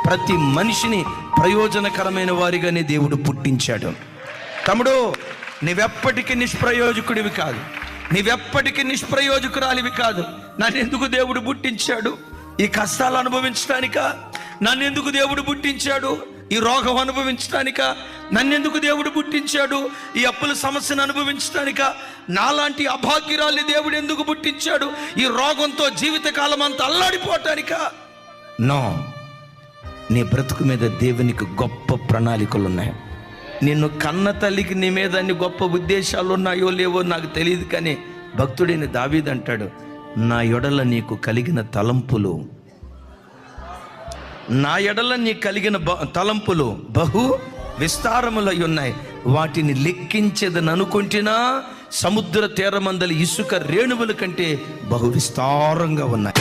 ప్రతి మనిషిని ప్రయోజనకరమైన వారిగానే దేవుడు పుట్టించాడు. తమ్ముడు, నీవెప్పటికీ నిష్ప్రయోజకుడివి కాదు, నీవెప్పటికీ నిష్ప్రయోజకురాలివి కాదు. నన్నెందుకు దేవుడు పుట్టించాడు? ఈ కష్టాలు అనుభవించడానికా? నన్నెందుకు దేవుడు పుట్టించాడు? ఈ రోగం అనుభవించడానికా? నన్నెందుకు దేవుడు పుట్టించాడు? ఈ అప్పుల సమస్యను అనుభవించడానికా? నాలాంటి అభాగ్యురాల్ని దేవుడు ఎందుకు పుట్టించాడు? ఈ రోగంతో జీవితకాలం అంతా అల్లాడిపోవటానికా? నో, నీ బ్రతుకు మీద దేవునికి గొప్ప ప్రణాళికలు ఉన్నాయి. నిన్ను కన్న తల్లికి నీ మీద అన్ని గొప్ప ఉద్దేశాలు ఉన్నాయో లేవో నాకు తెలియదు, కానీ భక్తుడైన దావీదు అంటాడు, నా ఎడల నీకు కలిగిన తలంపులు, నా ఎడల నీకు కలిగిన తలంపులు బహు విస్తారములై ఉన్నాయి, వాటిని లెక్కించేదని అనుకుంటున్నా సముద్ర తీరమందలి ఇసుక రేణువుల కంటే బహు విస్తారంగా ఉన్నాయి.